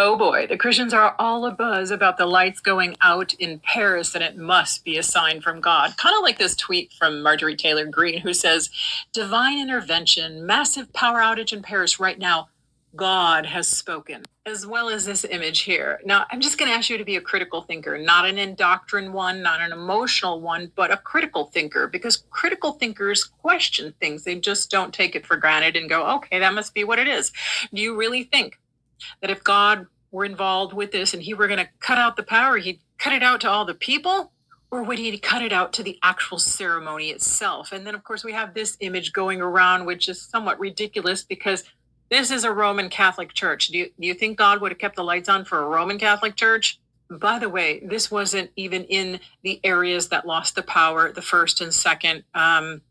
Oh boy, the Christians are all abuzz about the lights going out in Paris, and it must be a sign from God. Kind of like this tweet from Marjorie Taylor Greene, who says, "Divine intervention, massive power outage in Paris right now. God has spoken." As well as this image here. Now, I'm just going to ask you to be a critical thinker, not an indoctrined one, not an emotional one, but a critical thinker, because critical thinkers question things. They just don't take it for granted and go, okay, that must be what it is. Do you really think that if God were involved with this and he were going to cut out the power, he'd cut it out to all the people? Or would he cut it out to the actual ceremony itself? And then, of course, we have this image going around, which is somewhat ridiculous because this is a Roman Catholic church. Do you think God would have kept the lights on for a Roman Catholic church? By the way, this wasn't even in the areas that lost the power, the first and second, I'll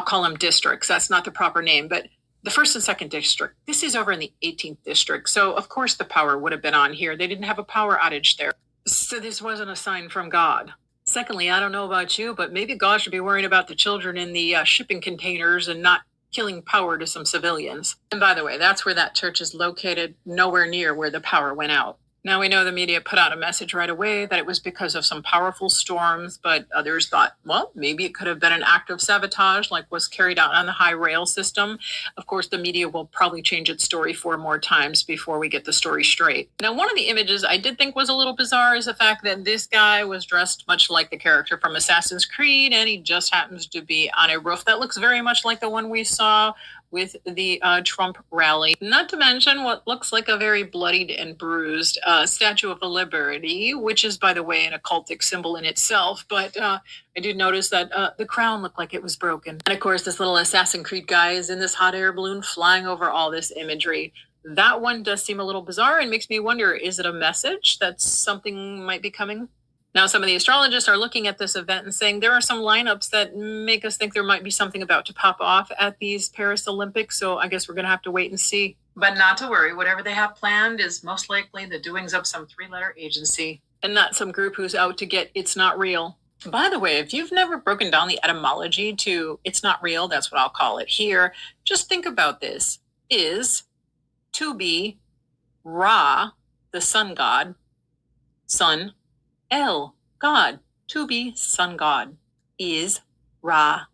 call them districts. That's not the proper name, but the first and second district. This is over in the 18th district. So of course the power would have been on here. They didn't have a power outage there. So this wasn't a sign from God. Secondly, I don't know about you, but maybe God should be worrying about the children in the shipping containers and not killing power to some civilians. And by the way, that's where that church is located, nowhere near where the power went out. Now we know the media put out a message right away that it was because of some powerful storms, but others thought, well, maybe it could have been an act of sabotage like was carried out on the high rail system. Of course, the media will probably change its story 4 more times before we get the story straight. Now, one of the images I did think was a little bizarre is the fact that this guy was dressed much like the character from Assassin's Creed, and he just happens to be on a roof that looks very much like the one we saw with the Trump rally. Not to mention what looks like a very bloodied and bruised Statue of the Liberty, which is, by the way, an occultic symbol in itself. But I did notice that the crown looked like it was broken. And of course, this little Assassin's Creed guy is in this hot air balloon flying over all this imagery. That one does seem a little bizarre and makes me wonder, is it a message that something might be coming? Now, some of the astrologists are looking at this event and saying there are some lineups that make us think there might be something about to pop off at these Paris Olympics. So I guess we're going to have to wait and see. But not to worry, whatever they have planned is most likely the doings of some 3-letter agency and not some group who's out to get it's not real. By the way, if you've never broken down the etymology to it's not real, that's what I'll call it here, just think about this. Is to be Ra, the sun god, sun, El, God, to be sun god, is Ra.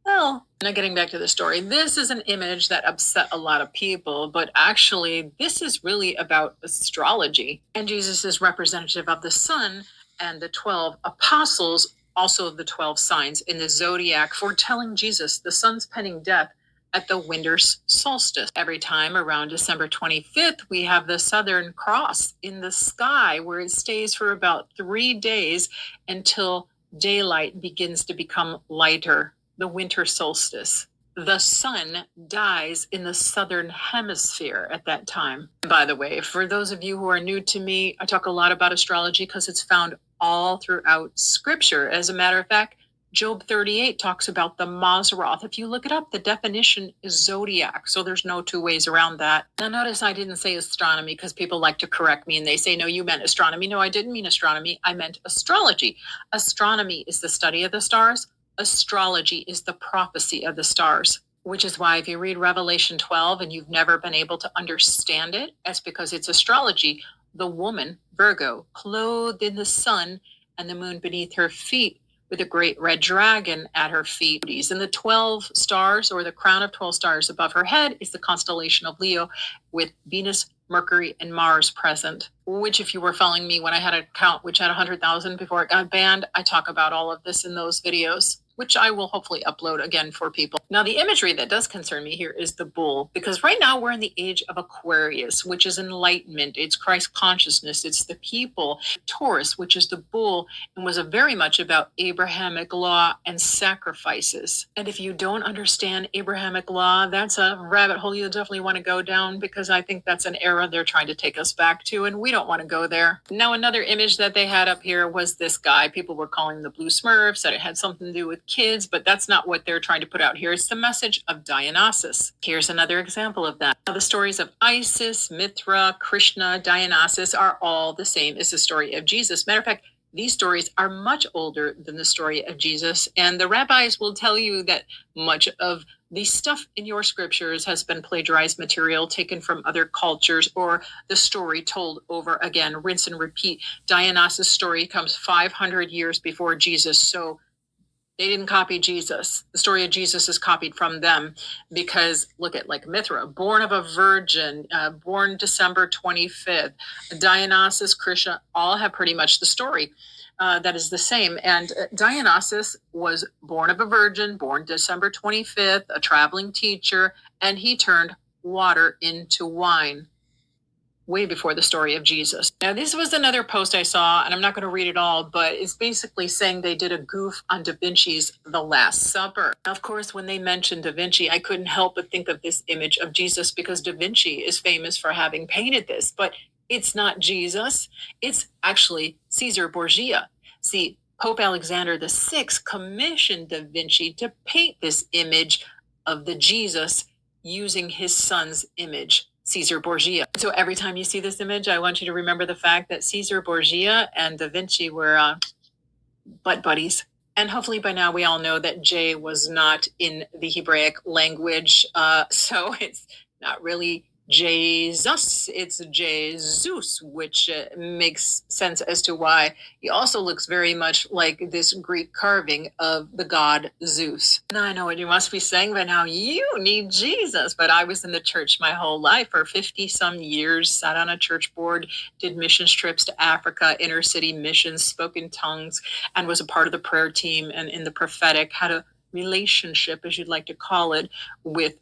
Well, now getting back to the story, this is an image that upset a lot of people, but actually this is really about astrology. And Jesus is representative of the sun and the 12 apostles, also the 12 signs in the zodiac, foretelling Jesus, the sun's pending death at the winter solstice. Every time around December 25th, we have the Southern Cross in the sky where it stays for about 3 days until daylight begins to become lighter, the winter solstice. The sun dies in the southern hemisphere at that time. By the way, for those of you who are new to me, I talk a lot about astrology because it's found all throughout scripture. As a matter of fact, Job 38 talks about the Mazzaroth. If you look it up, the definition is zodiac. So there's no 2 ways around that. Now notice I didn't say astronomy because people like to correct me and they say, no, you meant astronomy. No, I didn't mean astronomy. I meant astrology. Astronomy is the study of the stars. Astrology is the prophecy of the stars, which is why if you read Revelation 12 and you've never been able to understand it, that's because it's astrology. The woman, Virgo, clothed in the sun and the moon beneath her feet, with a great red dragon at her feet. And the 12 stars, or the crown of 12 stars above her head, is the constellation of Leo, with Venus, Mercury, and Mars present, which if you were following me when I had an account which had 100,000 before it got banned, I talk about all of this in those videos, which I will hopefully upload again for people. Now, the imagery that does concern me here is the bull, because right now we're in the age of Aquarius, which is enlightenment. It's Christ consciousness. It's the people. Taurus, which is the bull, and was very much about Abrahamic law and sacrifices. And if you don't understand Abrahamic law, that's a rabbit hole you'll definitely want to go down, because I think that's an era they're trying to take us back to, and we don't want to go there. Now, another image that they had up here was this guy. People were calling the Blue Smurfs, that it had something to do with kids, but that's not what they're trying to put out here. It's the message of Dionysus. Here's another example of that. Now, the stories of Isis, Mithra, Krishna, Dionysus are all the same as the story of Jesus. Matter of fact, these stories are much older than the story of Jesus. And the rabbis will tell you that much of the stuff in your scriptures has been plagiarized material taken from other cultures, or the story told over again, rinse and repeat. Dionysus' story comes 500 years before Jesus. So they didn't copy Jesus. The story of Jesus is copied from them, because look at like Mithra, born of a virgin, born December 25th. Dionysus, Krishna, all have pretty much the story that is the same. And Dionysus was born of a virgin, born December 25th, a traveling teacher, and he turned water into wine way before the story of Jesus. Now, this was another post I saw, and I'm not going to read it all, but it's basically saying they did a goof on Da Vinci's The Last Supper. Of course, when they mentioned Da Vinci, I couldn't help but think of this image of Jesus, because Da Vinci is famous for having painted this, but it's not Jesus. It's actually Caesar Borgia. See, Pope Alexander VI commissioned Da Vinci to paint this image of the Jesus using his son's image, Caesar Borgia. So every time you see this image, I want you to remember the fact that Caesar Borgia and Da Vinci were butt buddies. And hopefully by now we all know that J was not in the Hebraic language. So it's not really Jesus, it's Jesus, which makes sense as to why he also looks very much like this Greek carving of the god Zeus. Now I know what you must be saying by now, you need Jesus. But I was in the church my whole life for 50 some years, sat on a church board, did missions trips to Africa, inner city missions, spoke in tongues, and was a part of the prayer team and in the prophetic, had a relationship, as you'd like to call it, with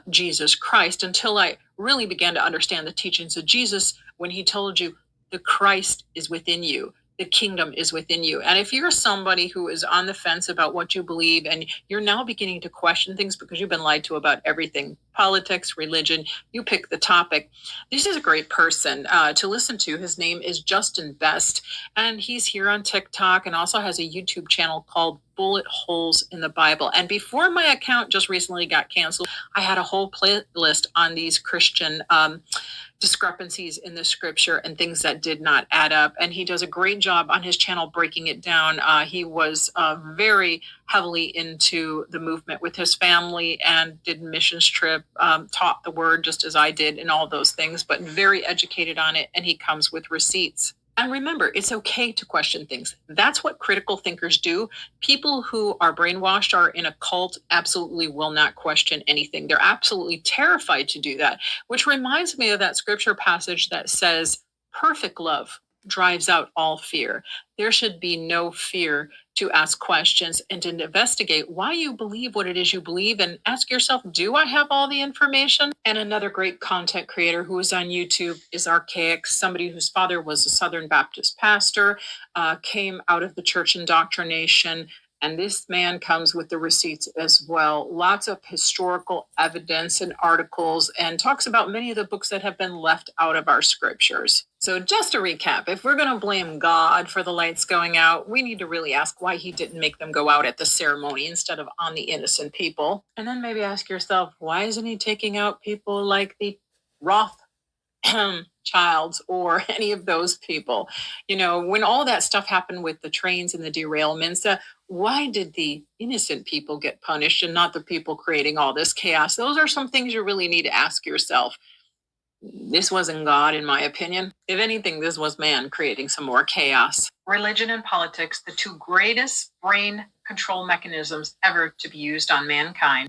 Jesus Christ, until I really began to understand the teachings of Jesus when he told you the Christ is within you. The kingdom is within you. And if you're somebody who is on the fence about what you believe, and you're now beginning to question things because you've been lied to about everything, politics, religion, you pick the topic. This is a great person to listen to. His name is Justin Best, and he's here on TikTok and also has a YouTube channel called Bullet Holes in the Bible. And before my account just recently got canceled, I had a whole playlist on these Christian discrepancies in the scripture and things that did not add up. And he does a great job on his channel breaking it down. He was very heavily into the movement with his family and did missions trip, taught the word just as I did and all those things, but very educated on it. And he comes with receipts. And remember, it's okay to question things. That's what critical thinkers do. People who are brainwashed or in a cult absolutely will not question anything. They're absolutely terrified to do that, which reminds me of that scripture passage that says, perfect love drives out all fear. There should be no fear to ask questions and to investigate why you believe what it is you believe, and ask yourself, do I have all the information? And another great content creator who is on YouTube is Archaic, somebody whose father was a Southern Baptist pastor, came out of the church indoctrination. And this man comes with the receipts as well. Lots of historical evidence and articles, and talks about many of the books that have been left out of our scriptures. So just to recap, if we're going to blame God for the lights going out, we need to really ask why he didn't make them go out at the ceremony instead of on the innocent people. And then maybe ask yourself, why isn't he taking out people like the Roth Childs or any of those people? You know, when all that stuff happened with the trains and the derailments, why did the innocent people get punished and not the people creating all this chaos? Those are some things you really need to ask yourself. This wasn't God, in my opinion. If anything, this was man creating some more chaos. Religion and politics, the two greatest brain control mechanisms ever to be used on mankind.